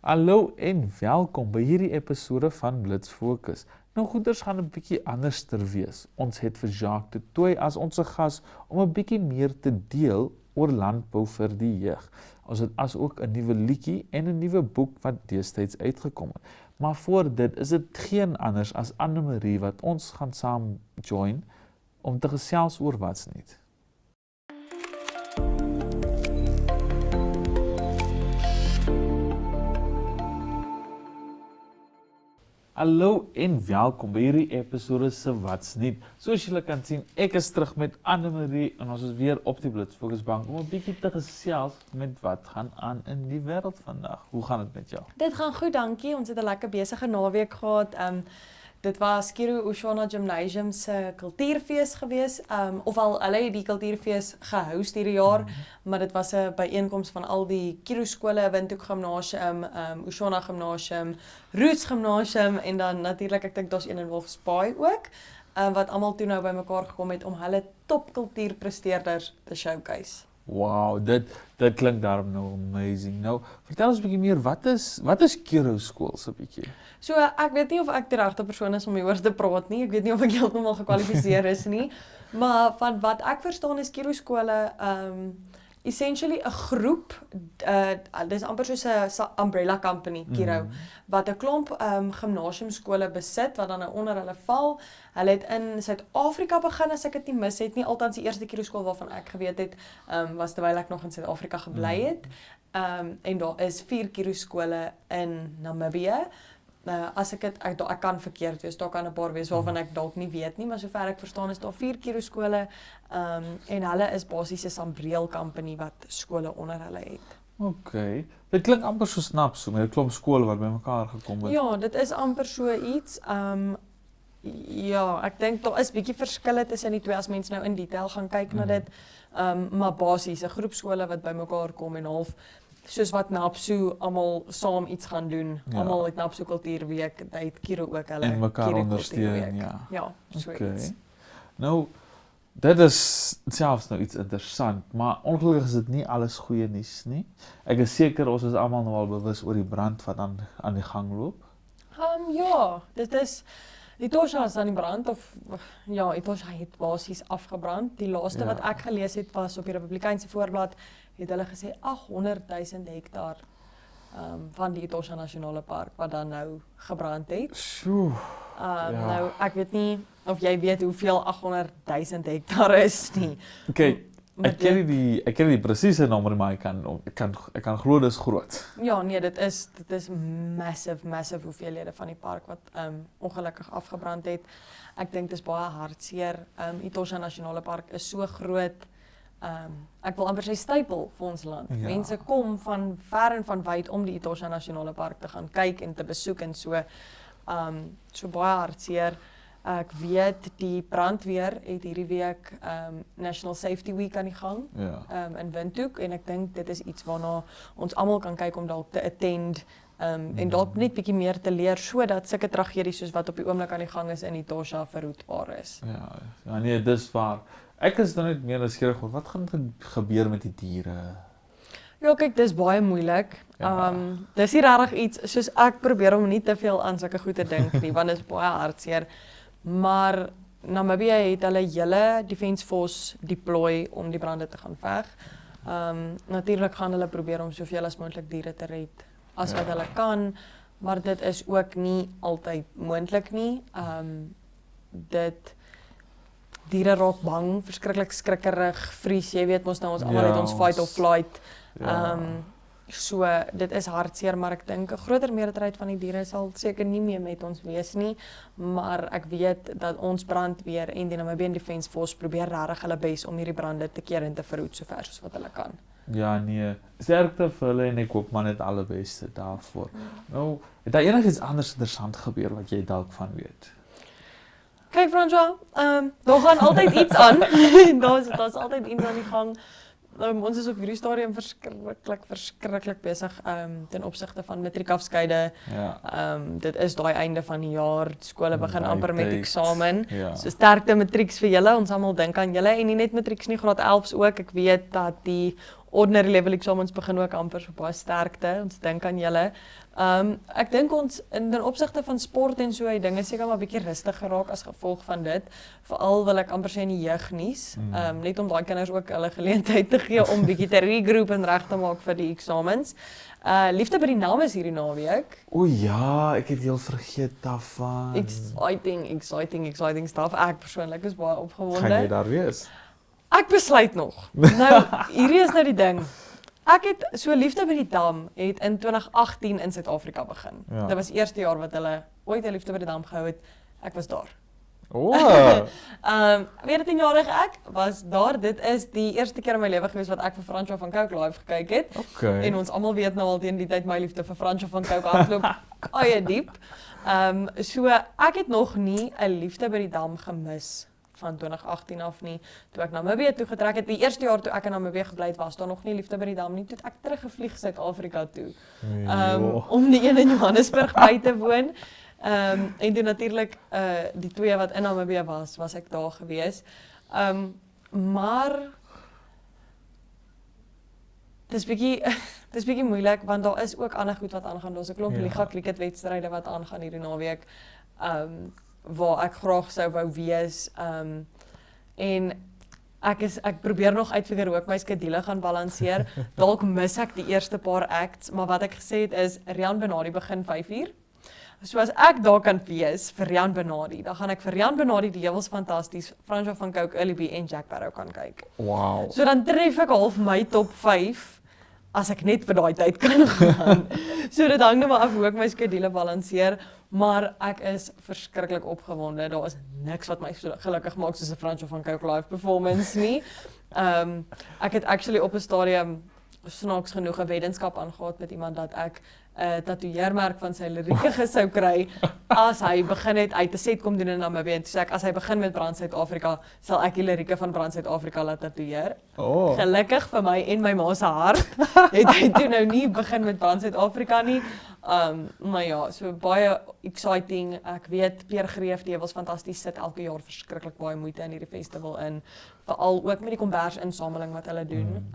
Hallo en welkom by hierdie episode van Blitz Fokus. Nou goeders gaan 'n bietjie anderster wees. Ons het vir Jacques de Tooy as ons gas om 'n bietjie meer te deel oor landbou vir die jeug. Ons het as ook 'n nuwe liedjie en 'n nuwe boek wat destyds uitgekom het. Maar voor dit is dit geen anders as Anne-Marie wat ons gaan saam join om te gesels oor wat's nuut. Hallo en welkom by hierdie episode se Wat's Nuut. Soos julle kan sien, ek is terug met Anne-Marie en ons is weer op die Blitz Fokus bank om 'n bietjie te gesels met wat gaan aan in die wêreld vandag. Hoe gaan dit met jou? Dit gaan goed, dankie. Ons het 'n lekker besige naweek gehad. Dit was Kiro Oshona Gymnasium se kultuurfees gewees. Ofwel hulle het die kultuurfees gehost hierdie jaar, maar dit was 'n byeenkoms van al die Kiro skole, Windhoek Gimnasium, Oshona Gimnasium, Roots Gimnasium en dan natuurlik ek dink daar's een in Wolf's Bay ook, wat almal toe nou bymekaar gekom het om hulle top kultuurpresteerders te showcase. Wow, dit klink daarom nou amazing. Nou, vertel ons 'n bietjie meer, wat is Kiro skool so 'n bietjie? So ek weet nie of ek die regte persoon is om hieroor te praat nie. Ek weet nie of ek heeltemal gekwalifiseer is nie. Maar van wat ek verstaan is Kiro skole essentially 'n groep, dis amper soos 'n umbrella company, Kiro, wat 'n klomp gimnasiumskole besit wat dan nou onder hulle val. Hulle het in Suid-Afrika begin, as ek dit nie mis het nie. Althans die eerste Kiro skool waarvan ek geweet het, was terwyl ek nog in Suid-Afrika gebly het. En daar is 4 Kiro skole in Namibië. As ek kan verkeerd wees, daar kan 'n paar wees waarvan ek dalk nie weet nie, maar sover ek verstaan is daar 4 Kiro skole, en hulle is basies 'n sambreel company wat skole onder hulle het. Okay. Dit klink amper so snap so met 'n klomp skole wat bymekaar gekom het. Ja, dit is amper so iets. Ja, ek dink daar is bietjie verskille tussen die twee as mense nou in detail gaan kyk na dit. Maar basies 'n groep skole wat bymekaar kom en half soos wat NAPSO almal saam iets gaan doen. Ja. Almal het NAPSO Kultuurweek, dit het Kiro ook hulle En mekaar Kiro ondersteun, Kultuurweek. ja. Ja, so Okay. iets. Nou, dit is selfs nou iets interessant, maar ongelukkig is dit nie alles goeie nuus nie. Ek is seker ons is almal nou al bewus oor die brand wat aan die gang loop. Ja, dit is Etosha is aan die brand, of ja, Etosha het basies afgebrand. Die laaste Ja. wat ek gelees het was op die Republikeinse Voorblad, het hulle gesê 800,000 hektaar van die Etosha Nasionale Park wat dan nou gebrand het. Sjoe. Ja. Nou, ek weet nie of jy weet hoeveel 800,000 hektaar is nie. Okay, Maar ek ken nie die presiese nommer, maar ek kan glo dis groot. Ja, nee, dit is massive hoeveelhede van die park wat ongelukkig afgebrand het. Ek dink dit is baie hartseer. Etosha Nasionale Park is so groot. Ek wil amper sê stapel vir ons land. Ja. Mense kom van ver en van wyd om die Etosha Nasionale Park te gaan kyk en te besoek en so. So baie hartseer. Ek weet die brandweer het hierdie week National Safety Week aan die gang. Ja. In Windhoek, en ek dink dit is iets waarna ons almal kan kyk om dalk te attend, en dalk net bietjie meer te leer sodat sulke tragedies soos wat op die oomblik aan die gang is in Etosha verhoedbaar is. Ja, nee, dis waar. Ek is dan net meer nuuskierig oor wat gaan gebeur met die diere. Ja, kyk, dis baie moeilik. Ja. Dis nie regtig iets soos ek probeer om nie te veel aan sulke goed te dink nie, want dit is baie hartseer. Maar Namibië het hulle hele Defence Force deploy om die brande te gaan veg. Natuurlik gaan hulle probeer om soveel as moontlik diere te red as wat hulle kan, maar dit is ook nie altyd moontlik nie. Diere raak bang, verskriklik skrikkerig, vries, jy weet mos nou ons almal het ons fight or flight. Ja. So dit is hartseer, maar ek dink 'n groter meerderheid van die diere sal seker nie meer met ons wees nie, maar ek weet dat ons brandweer en die Namibian Defence Force probeer regtig hulle bes om hierdie brande te keer en te verhoed sover soos wat hulle kan. Ja, nee. Sterkte vir hulle en ek hoop maar net allerbeste daarvoor. Nou, het daar enigiets anders interessant gebeur wat jy dalk van weet? Kyk François, daar gaan altyd iets aan. Daar's altyd iets aan die gang. Ons is op hierdie stadium verskriklik besig ten opsigte van matriekafskeide. Ja. Dit is daai einde van die jaar, skole begin Daai amper met tyd. eksamen. Ja. So sterkte matrieks vir julle, ons almal dink aan julle en nie net matrieks nie, graad 11s ook. Ek weet dat die ordinary level eksamens begin ook amper, so baie sterkte, ons dink aan julle. Ek dink ons in ten opsigte van sport en so, die dinge seker maar bietjie rustig geraak as gevolg van dit. Veral wil ek amper sê in die jeugnuus, net om daai kinders ook hulle geleentheid te gee om bietjie te regroup en reg te maak vir die eksamens. Liefde by die naam is hierdie naweek. O ja, ek het heel vergeet daarvan. Exciting stuff. Ek persoonlik is baie opgewonde. Gaan jy daar wees? Ek besluit nog. Nou, hierdie is nou die ding. Ek het so Liefde by die Dam het in 2018 in Suid-Afrika begin. Ja. Dit was die eerste jaar wat hulle ooit 'n Liefde by die Dam gehou het. Ek was daar. O. 14-jarige ek was daar. Dit is die eerste keer in my lewe gewees wat ek vir Fransjo van Cooke live gekyk het. Okay. En ons almal weet nou al teen die tyd my liefde vir Fransjo van Cooke hardloop baie diep. So ek het nog nie 'n Liefde by die Dam gemis van 2018 af nie, toe ek Namibië toe getrek het. Die eerste jaar toe ek in Namibië gebly het, was daar nog nie Liefde by die Dam nie. Toe het ek teruggevlieg Suid-Afrika toe. Om die een in Johannesburg by te woon. En toe natuurlik die twee wat in Namibië was ek daar gewees. Maar dis bietjie moeilik want daar is ook ander goed wat aangaan. Daar's 'n klomp liga cricketwedstryde wat aangaan hierdie naweek. Waar ek graag sou wou wees. En ek probeer nog uitfigure hoe ek my skedule gaan balanseer. Dalk mis ek die eerste paar acts, maar wat ek gesê het is Rian Benadi begin 5:00. So as ek daar kan wees vir Rian Benadi, dan gaan ek vir Rian Benadi die Heuwels Fantasties, Fransjo van Cooke, Early B en Jack Barrow kan kyk. Wow. So dan tref ek half my top 5 as ek net vir daai tyd kan gaan. So dit hang nou maar af hoe ek my skedule balanseer, maar ek is verskriklik opgewonde. Daar is niks wat my so gelukkig maak soos 'n Fransjo van Cooke live performance nie. Ek het actually op 'n stadium snaaks genoeg 'n weddenskap aangegaan met iemand dat ek 'n tatoeëermerk van sy lirieke sou kry as hy begin het uit 'n set kom doen in Namibië. En toe sê ek as hy begin met Brand Suid-Afrika, sal ek die lirieke van Brand Suid-Afrika laat tatoeëer. Oh. Gelukkig vir my en my ma se hart het hy toe nou nie begin met Brand Suid-Afrika nie. Maar ja, so baie exciting. Ek weet Pierre Greef, die Heuwels Fantasties sit elke jaar verskriklik baie moeite in hierdie festival in. Veral ook met die kombersinsameling wat hulle doen.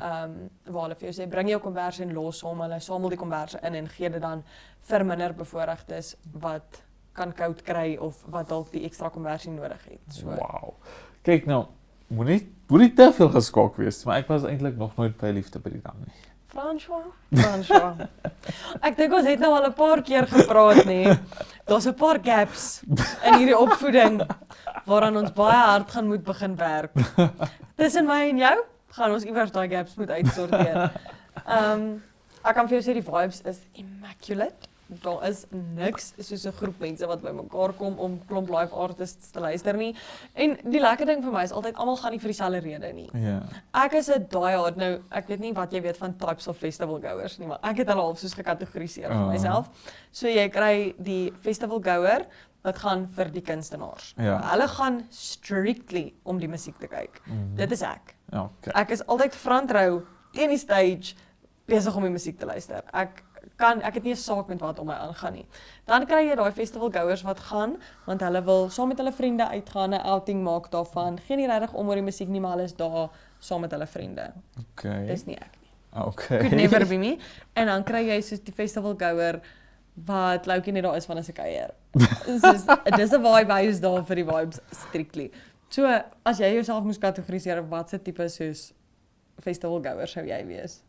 Waar hulle vir jou sê, bring jou kombers en los hom. Hulle samel die komberse in en gee dit dan vir minder bevoorregtes wat kan koud kry of wat dalk die ekstra kombersie nodig het. So. Wow. Kyk nou, moenie te veel geskok wees, maar ek was eintlik nog nooit by Liefde by die Dam nie. Fransjo. Ek dink ons het nou al 'n paar keer gepraat, nee. Daar's 'n paar gaps in hierdie opvoeding waaraan ons baie hard gaan moet begin werk. Tussen my en jou gaan ons iewers daai gaps moet uitsorteer. Ek kan vir jou sê die vibes is immaculate. Daar is niks soos 'n groep mense wat bymekaar kom om klomp live artists te luister nie. En die lekker ding vir my is altyd almal gaan nie vir dieselfde rede nie. Ja. Ek is 'n diehard nou, ek weet nie wat jy weet van types of festival goers nie, maar ek het hulle half soos gekategoriseer vir myself. So jy kry die festival goer wat gaan vir die kunstenaars. Ja. Hulle gaan strictly om die musiek te kyk. Dit is ek. Okay. Ek is altyd front row teen die stage besig om die musiek te luister. Ek het nie 'n saak met wat om my aangaan nie. Dan kry jy daai festival goers wat gaan want hulle wil saam met hulle vriende uitgaan, 'n outing maak daarvan. Geen nie regtig om oor die musiek nie, maar hulle is daar saam met hulle vriende. Okay. Dis nie ek nie. Okay. Could never be me. En dan kry jy soos die festival goer wat loukie net daar is van 'n kuier. Dis 'n vibe, hy is daar vir die vibes strictly. So as jy jouself moes kategoriseer, watse tipe soos festival goer sou jy wees?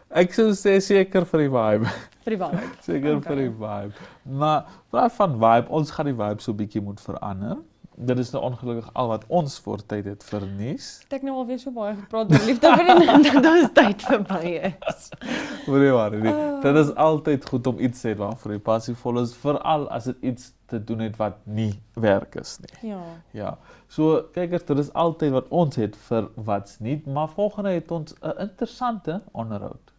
Ek sou sê seker vir die vibe. Vir die vibe. Seker vir die vibe. Maar praat van vibe, ons gaan die vibe so 'n bietjie moet verander. Dit is nou ongelukkig al wat ons voor tyd het vernies. Het ek nou alweer so baie gepraat oor liefde vir en dat ons tyd verby is. Moenie worry nie. Dit is altyd goed om iets te hê waarvoor jy passievol is, veral as dit iets te doen het wat nie werk is nie. Ja. Ja. So kykers, dit is altyd wat ons het vir wat's nie, maar volgende het ons 'n interessante onderhoud.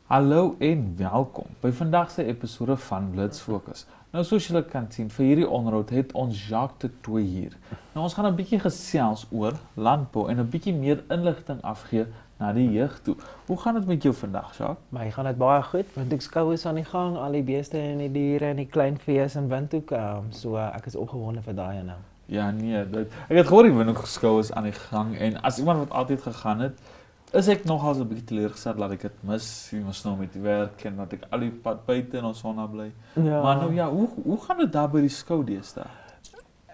Hallo en welkom by vandag se episode van Blitz Fokus. Nou soos julle kan sien, vir hierdie onderhoud het ons Jacques de Tooy hier. Nou ons gaan 'n bietjie gesels oor landbou en 'n bietjie meer inligting afgee na die jeug toe. Hoe gaan dit met jou vandag, Jacques? My gaan dit baie goed, want ek skou is aan die gang, al die beeste en die diere en die klein vees in Windhoek, so ek is opgewonde vir daai nou. Ja, nee, ek het gehoor die Windhoek skou is aan die gang en as iemand wat altyd gegaan het, is ek nogals 'n bietjie teleurgesteld dat ek dit mis, jy moes nou met die werk en dat ek al die pad buite in ons sonna bly. Ja. Maar nou ja, hoe gaan dit daar by die skou deesdae?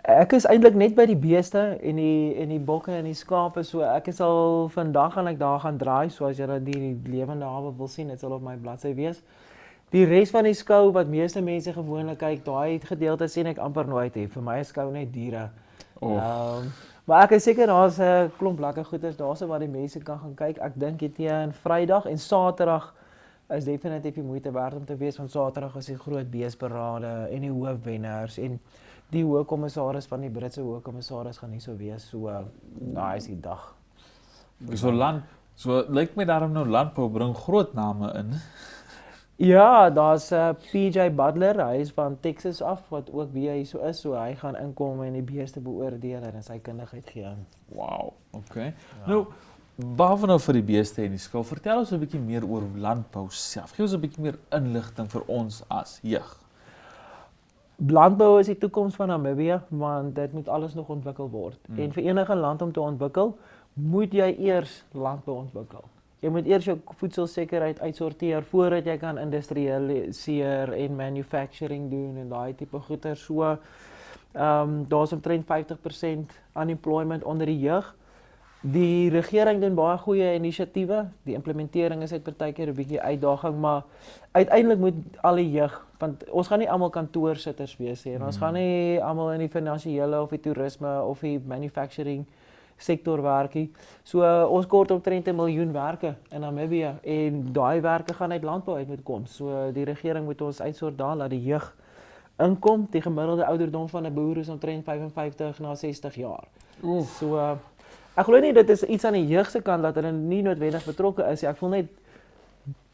Ek is eintlik net by die beeste en die bokke en die skape, so ek is al vandag gaan ek daar gaan draai, so as jy dat die lewende hawe wil sien, dit sal op my bladsy wees. Die res van die skou wat meeste mense gewoonlik kyk, daai gedeelte sien ek amper nooit hê. Vir my is skou net diere. Maar ek is seker daar's 'n klomp lekker goeders daarso waar die mense kan gaan kyk. Ek dink dit teen Vrydag en Saterdag is definitief die moeite werd om te wees, want Saterdag is die groot beesberade en die hoofwenners en die hoofkommissaris van die Britse hoofkommissaris gaan hier so wees, so daai is die dag. So lyk my daarom nou landbou bring groot name in. Ja, daar's PJ Butler, hy is van Texas af, wat ook wie hy so is, so hy gaan inkom en die beeste beoordeel en sy kundigheid gee. Wow, okay. Ja. Nou, behalwe nou vir die beeste en die skou, vertel ons 'n bietjie meer oor landbou self. Gee ons 'n bietjie meer inligting vir ons as jeug. Landbou is die toekoms van Namibië, want dit moet alles nog ontwikkel word. En vir enige land om te ontwikkel, moet jy eers landbou ontwikkel. Jy moet eers jou voedselsekerheid uitsorteer voordat jy kan industrialiseer en manufacturing doen en daai tipe goeder. So daar's omtrent 50% unemployment onder die jeug. Die regering doen baie goeie inisiatiewe. Die implementering is partykeer 'n bietjie uitdaging, maar uiteindelik moet al die jeug, want ons gaan nie almal kantoorsitters wees nie en ons gaan nie almal in die finansiële of die toerisme of die manufacturing sektor werkie. So ons kort omtrent 1 miljoen werke in Namibië en daai werke gaan uit landbou uit moet kom. So die regering moet ons uitsort daar dat die jeug inkom. Die gemiddelde ouderdom van 'n boer is omtrent 55 na 60 jaar. So ek glo nie dit is iets aan die jeug se kant dat hulle nie noodwendig betrokke is nie. Ek voel net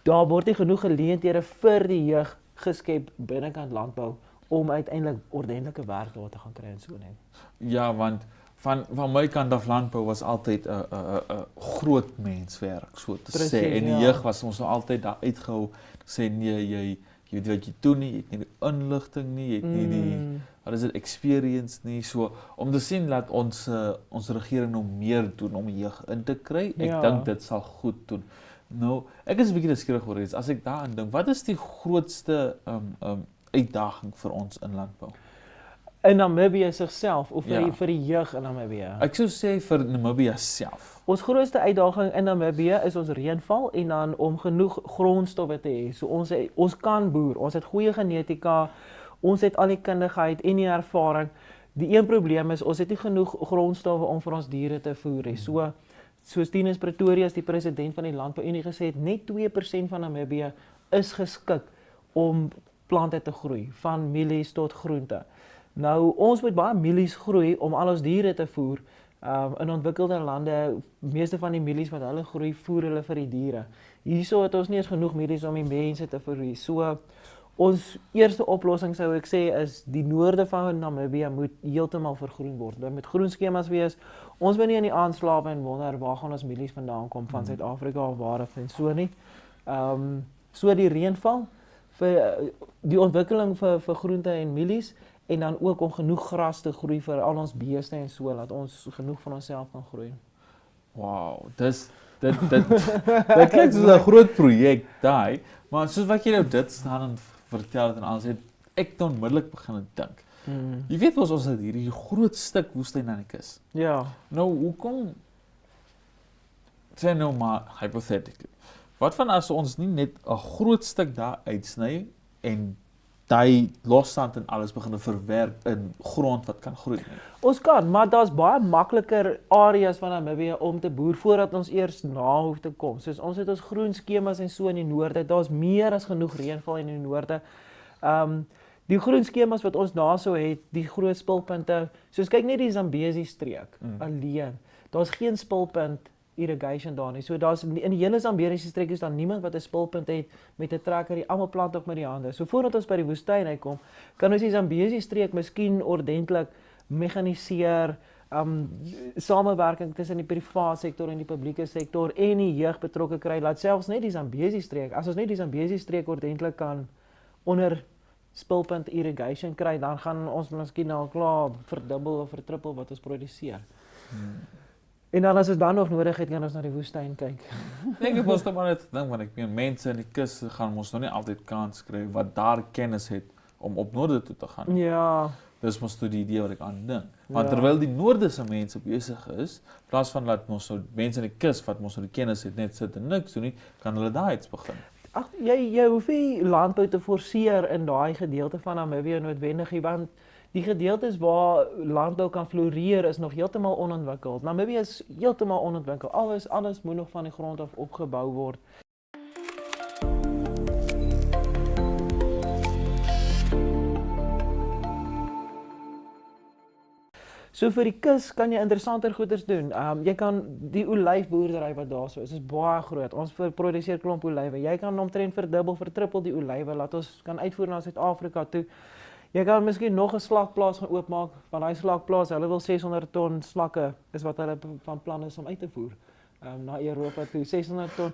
daar word nie genoeg geleenthede vir die jeug geskep binnekant landbou om uiteindelik ordentlike werk daar te gaan kry en so net. Ja, want van my kant af landbou was altyd 'n groot menswerk, so te Precies, sê. En die ja. jeug was ons nou altyd daar uitgehou, sê nee, jy weet wat jy doen nie, jy het nie die inligting nie, jy het nie die wat is dit experience nie. So om te sien dat ons regering nou meer doen om die jeug in te kry, ek dink dit sal goed doen. Nou, ek is 'n bietjie nuuskierig oor iets. As ek daaraan dink, wat is die grootste uitdaging vir ons in landbou? In Namibië self of vir die jeug in Namibië? Ek sou sê vir Namibië self. Ons grootste uitdaging in Namibië is ons reënval en dan om genoeg grondstowwe te hê. So ons kan boer, ons het goeie genetika, ons het al die kundigheid en die ervaring. Die een probleem is ons het nie genoeg grondstowwe om vir ons diere te voer nie. Soos Tinus Pretorius, die president van die Landbouunie gesê het, net 2% van Namibië is geskik om plante te groei, van mielies tot groente. Nou, ons moet baie mielies groei om al ons diere te voer. In ontwikkelde lande, meeste van die mielies wat hulle groei, voer hulle vir die diere. Hierso het ons nie eens genoeg mielies om die mense te voer. So, ons eerste oplossing sou ek sê is die noorde van Namibië moet heeltemal vergroen word. Dit moet groen skemas wees. Ons moet nie in die aand slaap en wonder waar gaan ons mielies vandaan kom van Suid-Afrika of waar of en so nie. So die reënval vir die ontwikkeling vir groente en mielies en dan ook om genoeg gras te groei vir al ons beeste en so dat ons genoeg van onsself kan groei. Wow, dit klink soos 'n groot projek daai, maar soos wat jy nou dit staan en vertel het en alles het ek onmiddellik begin dink. Jy weet ons het hierdie groot stuk woestyn aan die kus. Ja. Nou hoekom sê nou maar hypothetically. Wat van as ons nie net 'n groot stuk daar uitsny en daai losstand en alles begin verwerk in grond wat kan groei nie? Ons kan, maar daar's baie makliker areas van Namibië om te boer voordat ons eers na hoef te kom. Soos ons het ons groen skemas en so in die noorde, daar's meer as genoeg reënval in die noorde. Die groen skemas wat ons daarso het, die groot spulpunte, soos kyk net die Zambezi streek alleen. Daar's geen spulpunt irrigation daar nie. So daar's in die hele Zambezi streek is daar niemand wat 'n spulpunt het met 'n trekker, die almal plant ook met die hande. So voordat ons by die woestyn uitkom, kan ons die Zambezi streek miskien ordentlik mekaniseer, samewerking tussen die private sektor en die publieke sektor en die jeug betrokke kry, laat selfs net die Zambezi streek, as ons net die Zambezi streek ordentlik kan onder spulpunt irrigation kry, dan gaan ons miskien al klaar verdubbel of vertrippel wat ons produseer. En dan as ons dan nog nodig het, kan ons na die woestyn kyk. Ek moes maar net dink, want ek meen mense in die kus gaan ons nog nie altyd kans kry wat daar kennis het om op noorde toe te gaan. Ja, Dis mos toe die idee wat ek aan dink. Want Ja. terwyl die noorde se mense besig is, in plaas van dat mos nou mense in die kus wat mos nou die kennis het net sit en niks doen nie, kan hulle daar iets begin. ag jy hoef nie landbou te forceer in daai gedeelte van Namibië noodwendig nie, want die gedeeltes waar landbou kan floreer is nog heeltemal onontwikkeld. Namibië is heeltemal onontwikkeld. Alles moet nog van die grond af opgebou word. So vir die kus kan jy interessanter goeders doen. Jy kan die olyfboerdery wat daar so is baie groot. Ons produseer klomp olywe. Jy kan omtrent verdubbel, vertrippel die olywe, laat ons kan uitvoer na Suid-Afrika toe. Jy kan miskien nog 'n slakplaas gaan oopmaak, want daai slakplaas, hulle wil 600 ton slakke is wat hulle van plan is om uit te voer. Na Europa toe, 600 ton.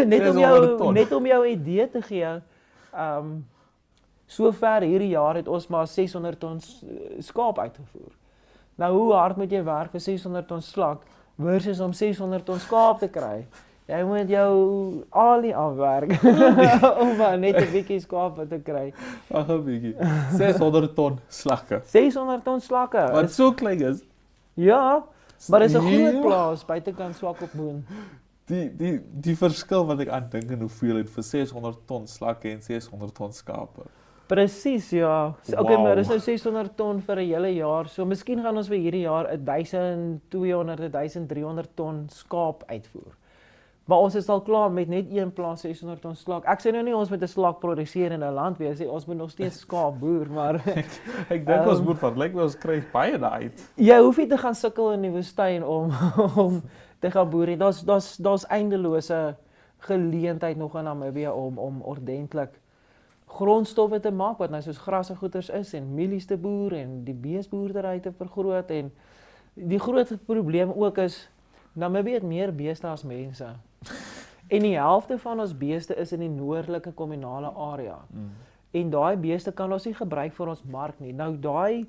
Net om jou 'n idee te gee. Sover hierdie jaar het ons maar 600 ton skaap uitgevoer. Nou hoe hard moet jy werk vir 600 ton slak versus om 600 ton skaap te kry? Jy moet jou alie afwerk om maar net 'n bietjie skaap te kry. Ag 'n bietjie. 600 ton slakke. 600 ton slakke. Wat so klein is. Ja, maar dis 'n groot Ja. plaas buitekant Swakopmund. Die verskil wat ek aan dink in hoeveelheid vir 600 ton slakke en 600 ton skape. Presies, ja. Okay, Wow. maar dis nou 600 ton vir 'n hele jaar. So miskien gaan ons vir hierdie jaar 1200, 1300 ton skaap uitvoer. Maar ons is al klaar met net een plaas 600 ton slak. Ek sê nou nie ons moet 'n slak produseer in 'n land wees nie. Ons moet nog steeds skaap boer, maar Ek dink ons moet van lyk my ons kry baie daai uit. jy hoef nie te gaan sukkel in die woestyn om om te gaan boer nie. Daar's eindelose geleentheid nog in Namibië om ordentlik grondstowwe te maak wat nou soos gras en goeters is en mielies te boer en die beesboerdery te vergroot en die groot probleem ook is Namibië het meer beeste as mense. En die helfte van ons beeste is in die noordelike kommunale area. En daai beeste kan ons nie gebruik vir ons mark nie. Nou daai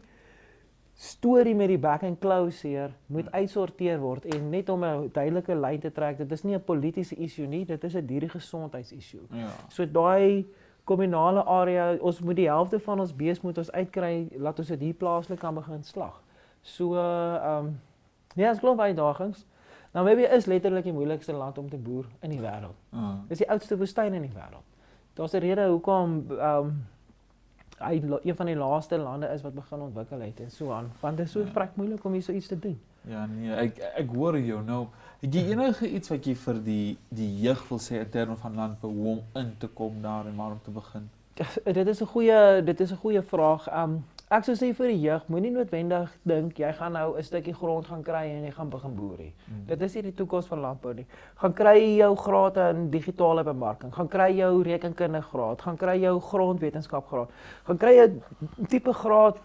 storie met die back and claw seer moet uitsorteer word en net om 'n duidelike lyn te trek, dit is nie 'n politieke issue nie, dit is 'n diergesondheidsissue. Ja. So daai kommunale area, ons moet die helfte van ons bees moet ons uitkry, laat ons dit hier plaaslik kan begin slag. So ja, is klomp uitdagings. Namibië is letterlik die moeilikste land om te boer in die wêreld. Dis die oudste woestyn in die wêreld. Daar's 'n rede hoekom hy een van die laaste lande is wat begin ontwikkel het en so aan. Want dit is so vrek moeilik om hier so iets te doen. Ja nee, ek hoor jou nou. Het jy enige iets wat jy vir die jeug wil sê in terme van landbou hoe om in te kom daar en waar om te begin? Dit is 'n goeie vraag. Ek sou sê vir die jeug, moenie noodwendig dink jy gaan nou 'n stukkie grond gaan kry en jy gaan begin boer nie. Dit is nie die toekoms van landbou nie. Gaan kry jou graad in digitale bemarking, gaan kry jou rekenkundige graad, gaan kry jou grondwetenskap graad, gaan kry 'n tipe graad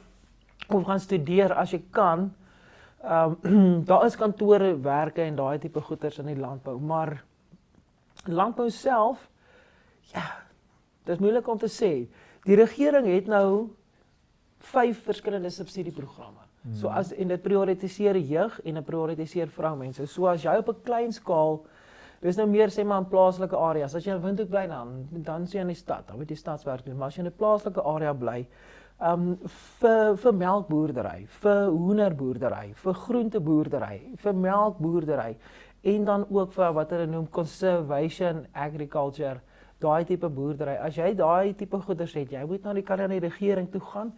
of gaan studeer as jy kan. Daar is kantore werke en daai tipe goeders in die landbou, maar landbou self, ja, dit is moeilik om te sê. Die regering het nou 5 verskillende subsidieprogramme. So as en dit prioritiseer jeug en dit prioritiseer vroumense. So as jy op 'n klein skaal, dis nou meer sê maar in plaaslike areas. As jy in Windhoek bly dan is jy in die stad, dan moet jy stadswerk doen. Maar as jy in 'n plaaslike area bly, vir melkboerdery, vir hoenderboerdery, vir groenteboerdery, vir melkboerdery en dan ook vir wat hulle noem conservation agriculture, daai tipe boerdery. As jy daai tipe goeders het, jy moet na die regering toe gaan.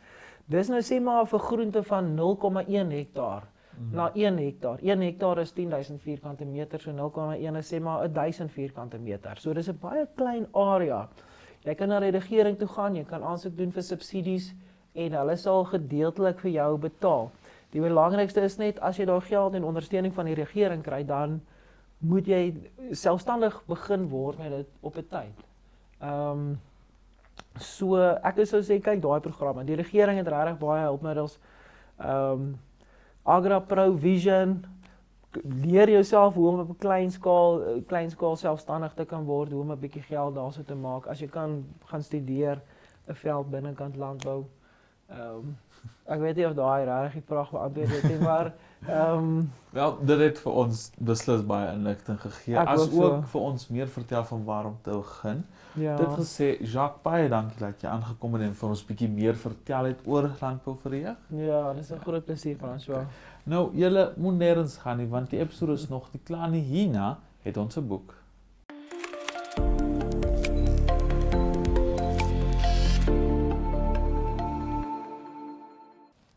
Dis nou sê maar vir groente van 0,1 hektaar na 1 hektaar. 1 hektaar is 10,000 vierkante meter, so 0,1 is sê maar 1,000 vierkante meter. So dis 'n baie klein area. Jy kan na die regering toe gaan, jy kan aansoek doen vir subsidies en hulle sal gedeeltelik vir jou betaal. Die belangrikste is net as jy daai geld en ondersteuning van die regering kry, dan moet jy selfstandig begin word met dit op 'n tyd. So ek sou sê kyk daai programme. Die regering het regtig baie hulpmiddels. Agra Pro Vision, leer jouself hoe om op 'n klein skaal selfstandig te kan word, hoe om 'n bietjie geld daarso te maak. As jy kan gaan studeer 'n veld binnekant landbou. Ek weet nie of daai regtig die vraag beantwoord het nie, maar Wel, dit het vir ons beslis baie inligting gegee. Ek As ook so. ook vir ons meer vertel van waarom te begin. ja. Dit gesê, Jacques, baie dankie dat jy aangekom het en vir ons bietjie meer vertel het oor landbou verrig. Ja, dis 'n groot plesier François. Okay. Nou, julle moet nêrens gaan nie, want die episode is nog nie klaar nie. Hierna het ons 'n boek.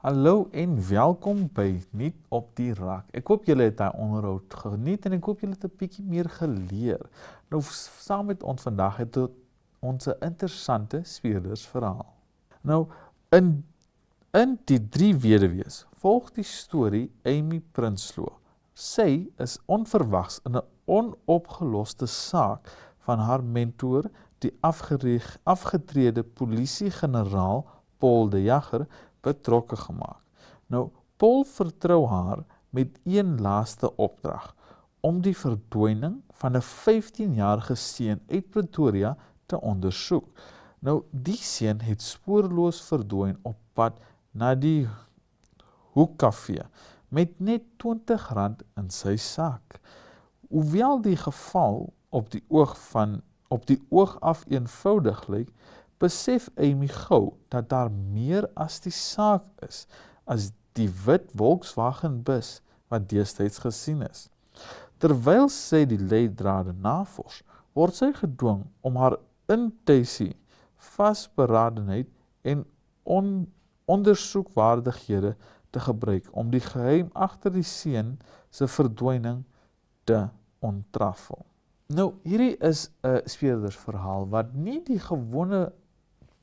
Hallo en welkom by Nuut op die Rak. Ek hoop julle het daai onderhoud geniet en ek hoop julle het 'n bietjie meer geleer. Nou saam met ons vandag het ons 'n interessante speurdersverhaal. Nou in die drie weduwees volg die storie Amy Prinsloo. Sy is onverwags in 'n onopgeloste saak van haar mentor, die afgetrede polisiegeneraal Paul de Jager, betrokke gemaak. Nou, Paul vertrou haar met een laaste opdrag, om die verdwyning van 'n 15-jarige seun uit Pretoria te ondersoek. Nou, die seun het spoorloos verdwyn op pad na die hoekkafee, met net R20 in sy sak. Hoewel die geval op die oog af eenvoudig lyk, besef Amy gou dat daar meer as die saak is, as die wit Volkswagen bus wat destyds gesien is. Terwyl sy die leidrade navors, word sy gedwing om haar intuïsie, vasberadenheid en ondersoekwaardighede te gebruik om die geheim agter die seun se verdwyning te ontrafel. Nou, hierdie is 'n speurdersverhaal wat nie die gewone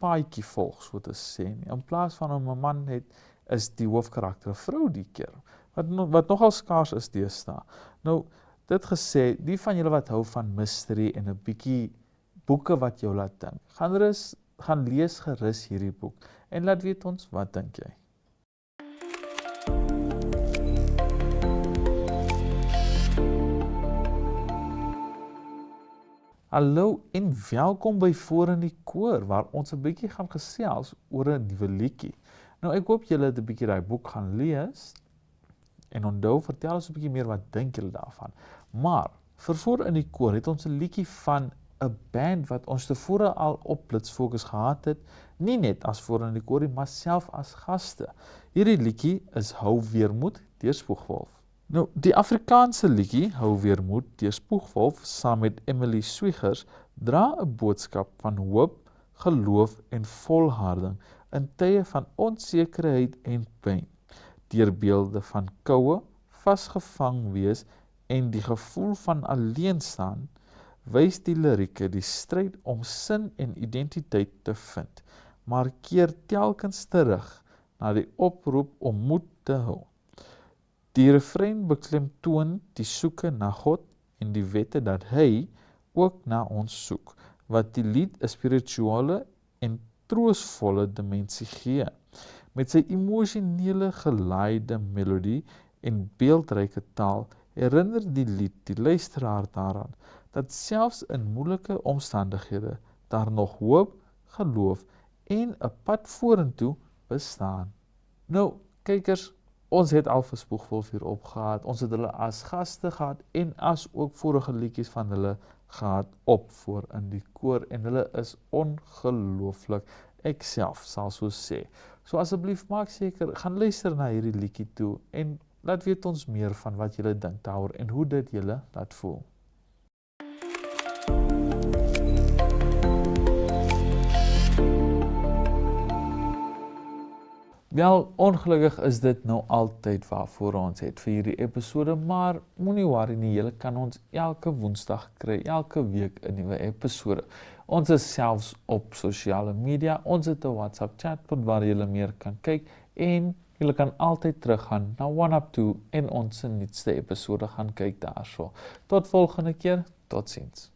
paadjie volg, so te sê nie. In plaas van 'n man is die hoofkarakter 'n vrou die keer, wat nogal skaars is deesdae. Nou, dit gesê, die van julle wat hou van mystery en 'n bietjie boeke wat jou laat dink, gaan lees gerus hierdie boek en laat weet ons, wat dink jy? Hallo en welkom by Voor in die Koor, waar ons 'n bietjie gaan gesels oor 'n nuwe liedjie. Nou, ek hoop julle het 'n bietjie daai boek gaan lees, en onthou, vertel ons 'n bietjie meer, wat dink julle daarvan. Maar, vir Voor in die Koor het ons 'n liedjie van 'n band wat ons tevore al op Blitz Fokus gehad het, nie net as Voor in die Koor, maar self as gaste. Hierdie liedjie is Hou Weermoed deur Spoegwolf. Nou, die Afrikaanse liedjie Hou Weermoed deur Spoegwolf saam met Emily Swiegers dra 'n boodskap van hoop, geloof en volharding in tye van onsekerheid en pyn. Deur beelde van koue, vasgevang wees en die gevoel van alleen staan, wys die lirieke die stryd om sin en identiteit te vind, maar keer telkens terug na die oproep om moed te hou. Die refrein beklemtoon die soeke na God en die wette dat hy ook na ons soek, wat die lied 'n spirituele en troostvolle dimensie gee. Met sy emosionele gelaaide melodie en beeldryke taal herinner die lied die luisteraar daaraan dat selfs in moeilike omstandighede daar nog hoop, geloof en 'n pad vorentoe bestaan. Nou, kykers, ons het al vir Spoegwolf hier opgehad, ons het hulle as gaste gehad en as ook vorige liedjies van hulle gehad op Voor in die Koor en hulle is ongelooflik, ek self sal so sê. So asseblief maak seker, gaan luister na hierdie liedjie toe en laat weet ons meer van wat julle dink daaroor en hoe dit julle laat voel. Wel, ongelukkig is dit nou altyd waarvoor ons het vir hierdie episode, maar moenie worry nie, julle kan ons elke Woensdag kry, elke week 'n nuwe episode. Ons is selfs op sosiale media, ons het 'n WhatsApp chatbot waar julle meer kan kyk en julle kan altyd teruggaan na OneUp2 en ons nuutste episode gaan kyk daarso. Tot volgende keer, totsiens.